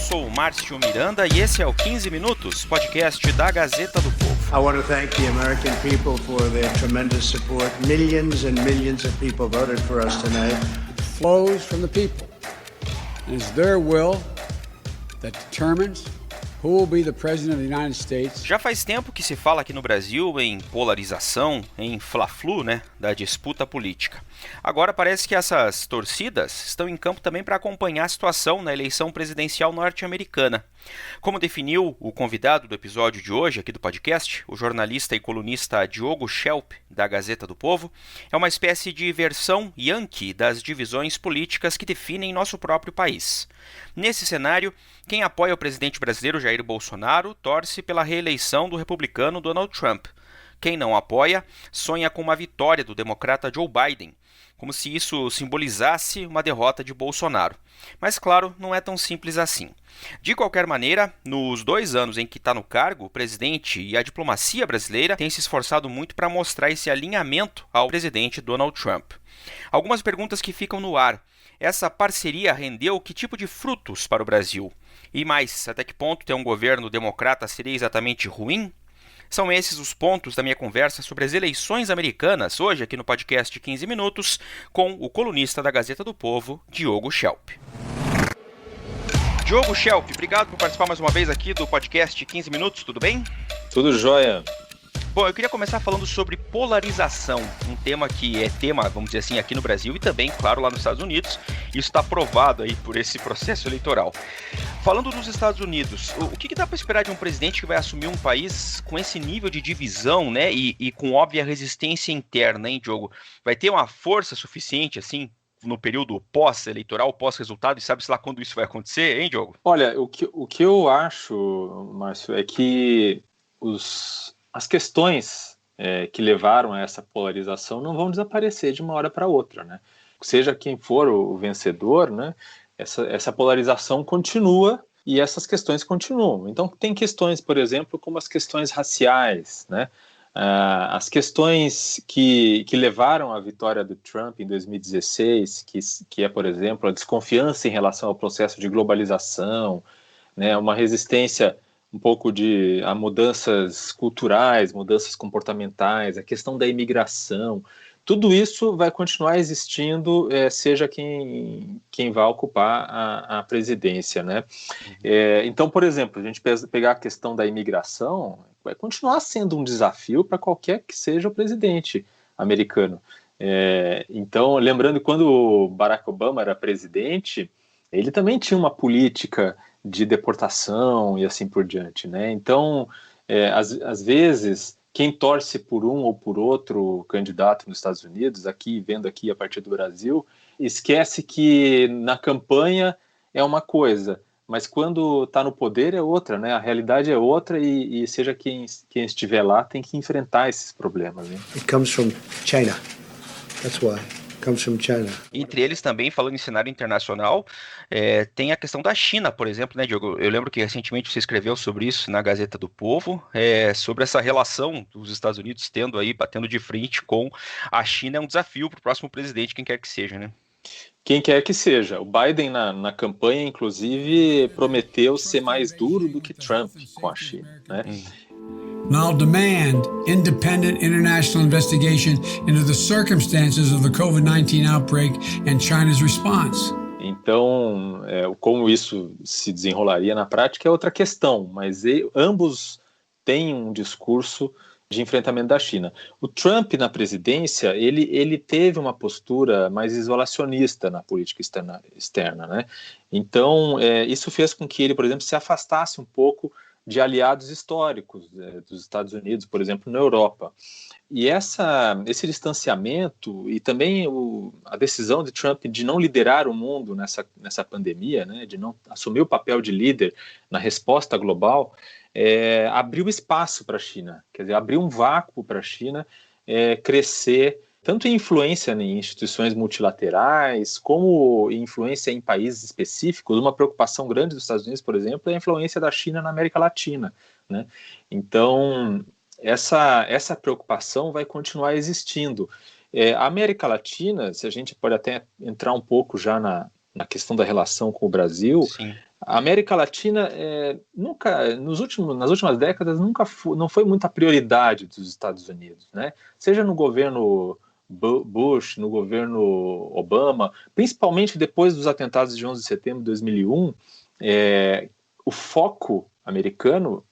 sou o Márcio Miranda e esse é o 15 Minutos, podcast da Gazeta do Povo. I want to thank the American people for their tremendous support. Millions and millions of people voted for us tonight. It flows from the people. It is their will that determines who will be the President of the United States. Já faz tempo que se fala aqui no Brasil em polarização, em fla-flu, da disputa política. Agora parece que essas torcidas estão em campo também para acompanhar a situação na eleição presidencial norte-americana. Como definiu o convidado do episódio de hoje aqui do podcast, o jornalista e colunista Diogo Schelp, da Gazeta do Povo, é uma espécie de versão yankee das divisões políticas que definem nosso próprio país. Nesse cenário, quem apoia o presidente brasileiro Jair Bolsonaro torce pela reeleição do republicano Donald Trump. Quem não apoia sonha com uma vitória do democrata Joe Biden, como se isso simbolizasse uma derrota de Bolsonaro. Mas, claro, não é tão simples assim. De qualquer maneira, nos 2 anos em que está no cargo, o presidente e a diplomacia brasileira têm se esforçado muito para mostrar esse alinhamento ao presidente Donald Trump. Algumas perguntas que ficam no ar. Essa parceria rendeu que tipo de frutos para o Brasil? E mais, até que ponto ter um governo democrata seria exatamente ruim? São esses os pontos da minha conversa sobre as eleições americanas, hoje aqui no podcast 15 Minutos, com o colunista da Gazeta do Povo, Diogo Schelp. Diogo Schelp, obrigado por participar mais uma vez aqui do podcast 15 Minutos, tudo bem? Tudo jóia. Bom, eu queria começar falando sobre polarização, um tema que é tema, vamos dizer assim, aqui no Brasil e também, claro, lá nos Estados Unidos. Isso está provado aí por esse processo eleitoral. Falando dos Estados Unidos, o que dá para esperar de um presidente que vai assumir um país com esse nível de divisão, e com óbvia resistência interna, hein, Diogo? Vai ter uma força suficiente, assim, no período pós-eleitoral, pós-resultado, e sabe-se lá quando isso vai acontecer, hein, Diogo? Olha, o que eu acho, Márcio, é que as questões que levaram a essa polarização não vão desaparecer de uma hora para outra, né? Seja quem for o vencedor, né? Essa polarização continua e essas questões continuam. Então, tem questões, por exemplo, como as questões raciais, né? As questões que levaram à vitória do Trump em 2016, que é, por exemplo, a desconfiança em relação ao processo de globalização, né? Uma resistência um pouco a mudanças culturais, mudanças comportamentais, a questão da imigração. Tudo isso vai continuar existindo, seja quem vai ocupar a presidência, né? Então, por exemplo, a gente pegar a questão da imigração, vai continuar sendo um desafio para qualquer que seja o presidente americano. Então, lembrando, quando o Barack Obama era presidente, ele também tinha uma política de deportação e assim por diante, né? Então, às vezes, quem torce por um ou por outro candidato nos Estados Unidos, vendo aqui a partir do Brasil, esquece que na campanha é uma coisa, mas quando está no poder é outra, né? A realidade é outra e seja quem estiver lá tem que enfrentar esses problemas, né? It comes from China. That's why. Comes from China. Entre eles também, falando em cenário internacional, tem a questão da China, por exemplo, né, Diogo? Eu lembro que recentemente você escreveu sobre isso na Gazeta do Povo, sobre essa relação dos Estados Unidos batendo de frente com a China. É um desafio para o próximo presidente, quem quer que seja, né? Quem quer que seja. O Biden, na campanha, inclusive, prometeu ser mais duro do que Trump com a China, né? Now demand independent international investigation into the circumstances of the COVID-19 outbreak and China's response. Então, como isso se desenrolaria na prática é outra questão, mas ambos têm um discurso de enfrentamento da China. O Trump, na presidência, ele teve uma postura mais isolacionista na política externa, né? Então, isso fez com que ele, por exemplo, se afastasse um pouco de aliados históricos dos Estados Unidos, por exemplo, na Europa. E esse distanciamento e também a decisão de Trump de não liderar o mundo nessa pandemia, né, de não assumir o papel de líder na resposta global, abriu espaço para a China, quer dizer, abriu um vácuo para a China crescer, tanto em influência em instituições multilaterais, como em influência em países específicos. Uma preocupação grande dos Estados Unidos, por exemplo, é a influência da China na América Latina, né? Então, essa preocupação vai continuar existindo. A América Latina, se a gente pode até entrar um pouco já na questão da relação com o Brasil, Sim. A América Latina nunca, nas últimas décadas, não foi muita prioridade dos Estados Unidos, né? Seja no governo Bush, no governo Obama, principalmente depois dos atentados de 11 de setembro de 2001, o foco americano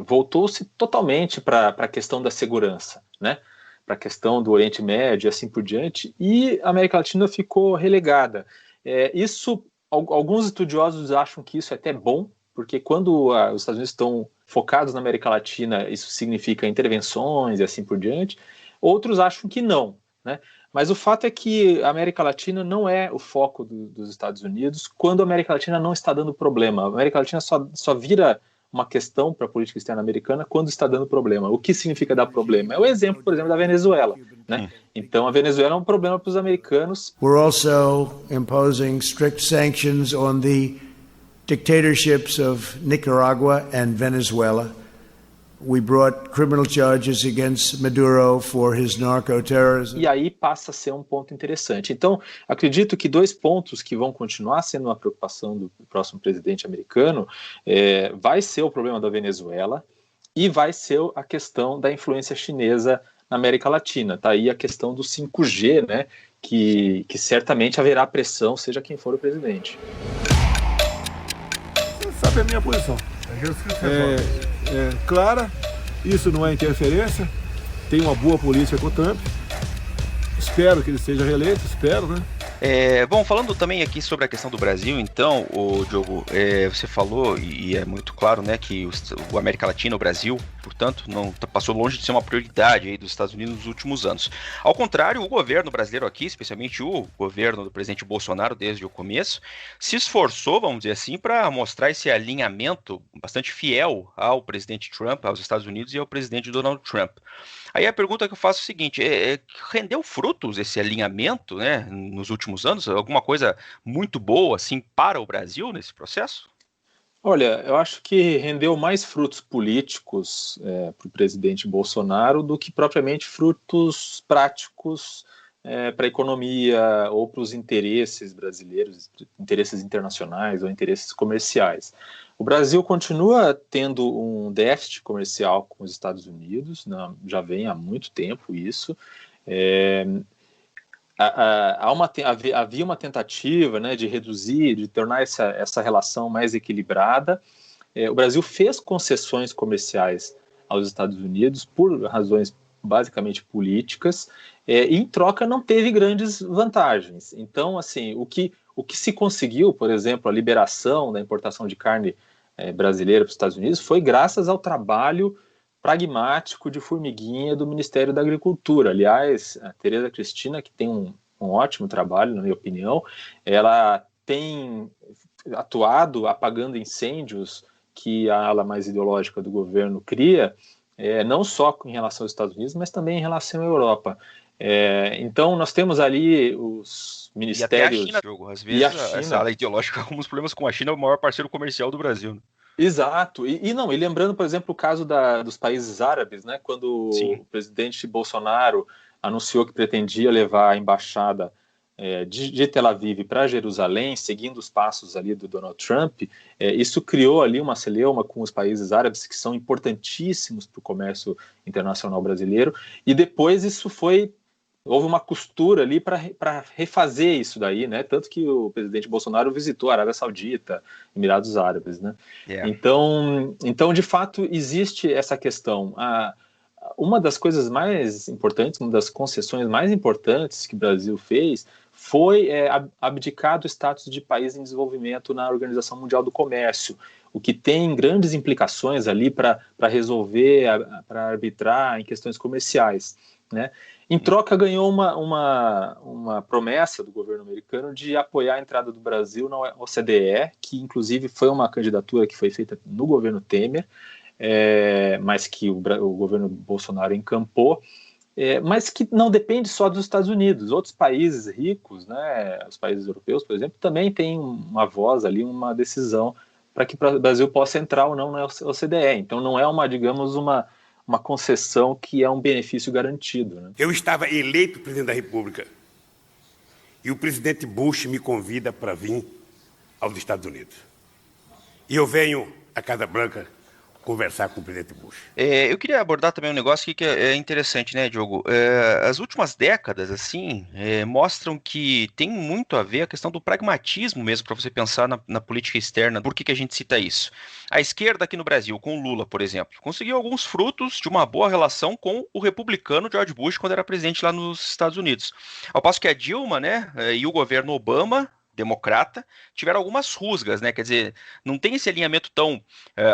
voltou-se totalmente para a questão da segurança, né? Para a questão do Oriente Médio e assim por diante, e a América Latina ficou relegada. Alguns estudiosos acham que isso é até bom, porque quando os Estados Unidos estão focados na América Latina, isso significa intervenções e assim por diante. Outros acham que não, né? Mas o fato é que a América Latina não é o foco dos Estados Unidos quando a América Latina não está dando problema. A América Latina só vira uma questão para a política externa americana quando está dando problema. O que significa dar problema? É o exemplo, por exemplo, da Venezuela, né? Então, a Venezuela é um problema para os americanos. We're also imposing strict sanctions on the dictatorships of Nicaragua and Venezuela. We brought criminal charges against Maduro for his narco-terrorism. E aí passa a ser um ponto interessante. Então, acredito que 2 pontos que vão continuar sendo uma preocupação do próximo presidente americano vai ser o problema da Venezuela e vai ser a questão da influência chinesa na América Latina. Tá aí a questão do 5G, né, que certamente haverá pressão, seja quem for o presidente. Você sabe a minha posição. Clara, isso não é interferência, tem uma boa política com o Trump, espero que ele seja reeleito, né? Bom, falando também aqui sobre a questão do Brasil, então, Diogo, você falou, e é muito claro, né, que o América Latina, o Brasil, portanto, não passou longe de ser uma prioridade aí dos Estados Unidos nos últimos anos. Ao contrário, o governo brasileiro aqui, especialmente o governo do presidente Bolsonaro desde o começo, se esforçou, vamos dizer assim, para mostrar esse alinhamento bastante fiel ao presidente Trump, aos Estados Unidos e ao presidente Donald Trump. Aí a pergunta que eu faço é o seguinte, rendeu frutos esse alinhamento, né, nos últimos anos? Alguma coisa muito boa, assim, para o Brasil nesse processo? Olha, eu acho que rendeu mais frutos políticos para o presidente Bolsonaro do que propriamente frutos práticos para a economia ou para os interesses brasileiros, interesses internacionais ou interesses comerciais. O Brasil continua tendo um déficit comercial com os Estados Unidos, né? Já vem há muito tempo isso. Havia uma tentativa, né, de reduzir, de tornar essa relação mais equilibrada. O Brasil fez concessões comerciais aos Estados Unidos por razões basicamente políticas, e em troca não teve grandes vantagens. Então, assim, o que se conseguiu, por exemplo, a liberação da importação de carne brasileira para os Estados Unidos foi graças ao trabalho pragmático de formiguinha do Ministério da Agricultura. Aliás, a Tereza Cristina, que tem um ótimo trabalho, na minha opinião, ela tem atuado apagando incêndios que a ala mais ideológica do governo cria, não só em relação aos Estados Unidos, mas também em relação à Europa. Então, nós temos ali os ministérios... E até a China, Diogo. Às vezes, essa ala ideológica, alguns problemas com a China, é o maior parceiro comercial do Brasil, né? Exato. E lembrando, por exemplo, o caso dos países árabes, né, quando o presidente Bolsonaro anunciou que pretendia levar a embaixada de Tel Aviv para Jerusalém, seguindo os passos ali do Donald Trump, isso criou ali uma celeuma com os países árabes, que são importantíssimos para o comércio internacional brasileiro, e depois houve uma costura ali para refazer isso daí, né? Tanto que o presidente Bolsonaro visitou a Arábia Saudita, Emirados Árabes, né? Então, de fato, existe essa questão. Uma das coisas mais importantes, uma das concessões mais importantes que o Brasil fez foi abdicar do status de país em desenvolvimento na Organização Mundial do Comércio, o que tem grandes implicações ali para resolver, para arbitrar em questões comerciais, né? Em troca, ganhou uma promessa do governo americano de apoiar a entrada do Brasil na OCDE, que inclusive foi uma candidatura que foi feita no governo Temer, mas que o governo Bolsonaro encampou, mas que não depende só dos Estados Unidos. Outros países ricos, né, os países europeus, por exemplo, também têm uma voz ali, uma decisão para que o Brasil possa entrar ou não na OCDE. Então não é uma concessão que é um benefício garantido, né? Eu estava eleito presidente da República e o presidente Bush me convida para vir aos Estados Unidos. E eu venho à Casa Branca conversar com o presidente Bush. Eu queria abordar também um negócio aqui que é interessante, né, Diogo? As últimas décadas, assim, mostram que tem muito a ver a questão do pragmatismo mesmo, para você pensar na política externa. Por que a gente cita isso? A esquerda aqui no Brasil, com o Lula, por exemplo, conseguiu alguns frutos de uma boa relação com o republicano George Bush quando era presidente lá nos Estados Unidos. Ao passo que a Dilma, né, e o governo Obama, democrata, tiveram algumas rusgas, né? Quer dizer, não tem esse alinhamento tão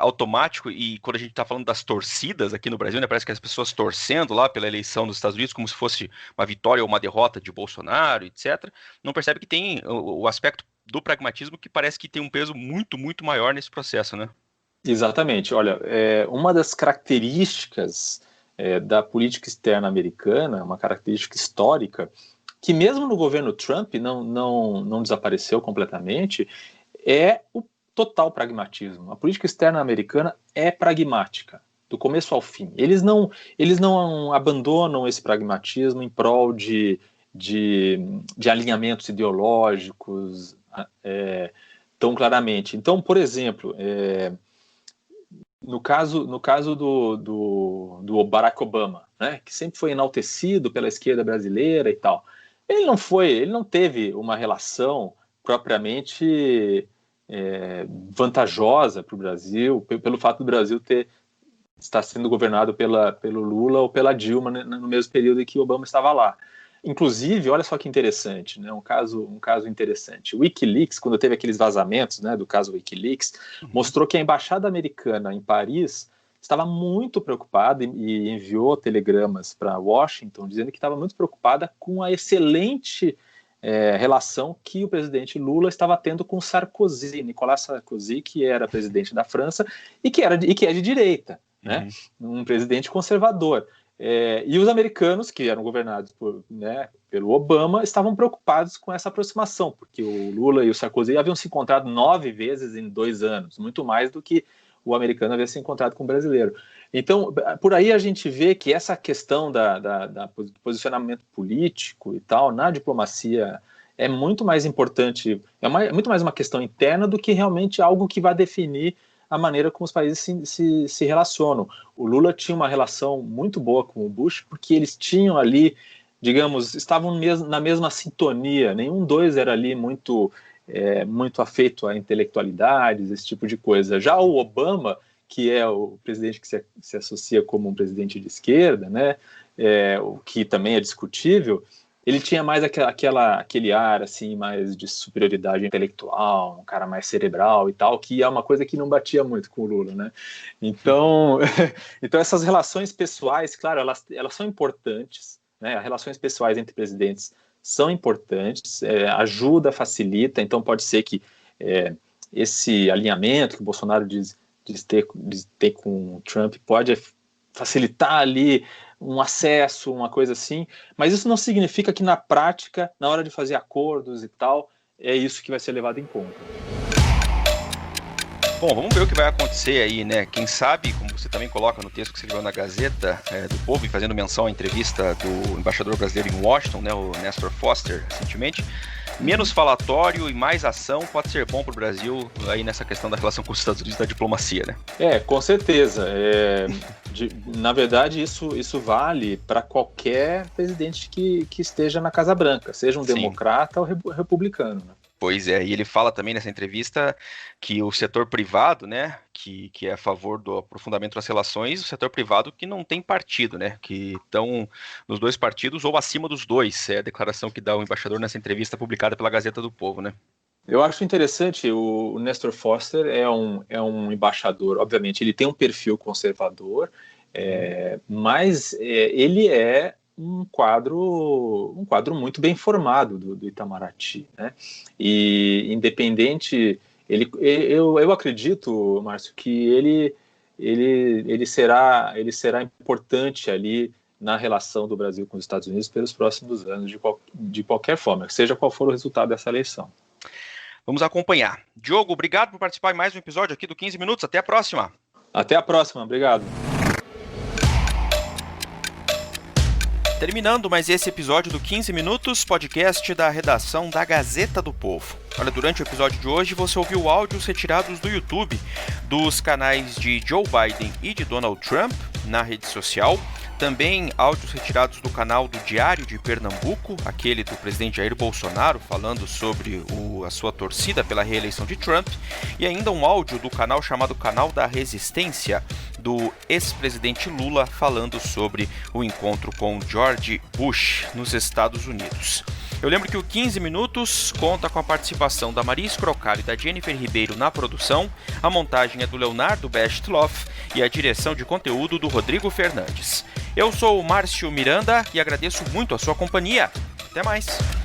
automático, e quando a gente está falando das torcidas aqui no Brasil, né, parece que as pessoas torcendo lá pela eleição dos Estados Unidos como se fosse uma vitória ou uma derrota de Bolsonaro, etc., não percebe que tem o aspecto do pragmatismo que parece que tem um peso muito, muito maior nesse processo, né? Exatamente. Olha, uma das características da política externa americana, uma característica histórica, que mesmo no governo Trump não desapareceu completamente, é o total pragmatismo. A política externa americana é pragmática, do começo ao fim. Eles não abandonam esse pragmatismo em prol de alinhamentos ideológicos tão claramente. Então, por exemplo, no caso do Barack Obama, né, que sempre foi enaltecido pela esquerda brasileira e tal, ele não teve uma relação propriamente vantajosa para o Brasil, pelo fato do Brasil estar sendo governado pelo Lula ou pela Dilma no mesmo período em que Obama estava lá. Inclusive, olha só que interessante, né, um caso interessante. O WikiLeaks, quando teve aqueles vazamentos, né, do caso WikiLeaks, mostrou que a embaixada americana em Paris estava muito preocupada e enviou telegramas para Washington dizendo que estava muito preocupada com a excelente relação que o presidente Lula estava tendo com Sarkozy, Nicolas Sarkozy, que era presidente da França e que é de direita, né? Um presidente conservador. E os americanos, que eram governados pelo Obama, estavam preocupados com essa aproximação, porque o Lula e o Sarkozy haviam se encontrado 9 vezes em 2 anos, muito mais do que o americano havia se encontrado com o brasileiro. Então, por aí a gente vê que essa questão do posicionamento político e tal, na diplomacia, é muito mais importante, muito mais uma questão interna do que realmente algo que vai definir a maneira como os países se relacionam. O Lula tinha uma relação muito boa com o Bush, porque eles tinham ali, digamos, estavam na mesma sintonia, nenhum dois era ali muito afeito a intelectualidades, esse tipo de coisa. Já o Obama, que é o presidente que se associa como um presidente de esquerda, né, o que também é discutível, ele tinha mais aquele ar assim, mais de superioridade intelectual, um cara mais cerebral e tal, que é uma coisa que não batia muito com o Lula, né? Então, essas relações pessoais, claro, elas são importantes, né? As relações pessoais entre presidentes são importantes, ajuda, facilita, então pode ser que esse alinhamento que o Bolsonaro diz ter com o Trump pode facilitar ali um acesso, uma coisa assim, mas isso não significa que na prática, na hora de fazer acordos e tal, é isso que vai ser levado em conta. Bom, vamos ver o que vai acontecer aí, né? Quem sabe, como você também coloca no texto que você escreveu na Gazeta do Povo, e fazendo menção à entrevista do embaixador brasileiro em Washington, né, o Nestor Foster, recentemente, menos falatório e mais ação pode ser bom para o Brasil aí nessa questão da relação com os Estados Unidos e da diplomacia, né? Com certeza. Na verdade, isso vale para qualquer presidente que esteja na Casa Branca, seja um democrata ou republicano, né? Pois é, e ele fala também nessa entrevista que o setor privado, né, que é a favor do aprofundamento das relações, o setor privado que não tem partido, né, que estão nos dois partidos ou acima dos dois, é a declaração que dá o embaixador nessa entrevista publicada pela Gazeta do Povo, né. Eu acho interessante, o Nestor Foster é um embaixador, obviamente ele tem um perfil conservador, mas ele é um quadro muito bem formado do Itamaraty, né? E independente, eu acredito, Márcio, que ele será importante ali na relação do Brasil com os Estados Unidos pelos próximos anos, de qualquer forma, seja qual for o resultado dessa eleição. Vamos acompanhar. Diogo, obrigado por participar em mais um episódio aqui do 15 Minutos. Até a próxima. Até a próxima. Obrigado. Terminando mais esse episódio do 15 Minutos, podcast da redação da Gazeta do Povo. Olha, durante o episódio de hoje você ouviu áudios retirados do YouTube, dos canais de Joe Biden e de Donald Trump na rede social, também áudios retirados do canal do Diário de Pernambuco, aquele do presidente Jair Bolsonaro falando sobre a sua torcida pela reeleição de Trump, e ainda um áudio do canal chamado Canal da Resistência, do ex-presidente Lula falando sobre o encontro com George Bush nos Estados Unidos. Eu lembro que o 15 Minutos conta com a participação da Maria Scrocaro e da Jennifer Ribeiro na produção, a montagem é do Leonardo Bestloff e a direção de conteúdo do Rodrigo Fernandes. Eu sou o Márcio Miranda e agradeço muito a sua companhia. Até mais!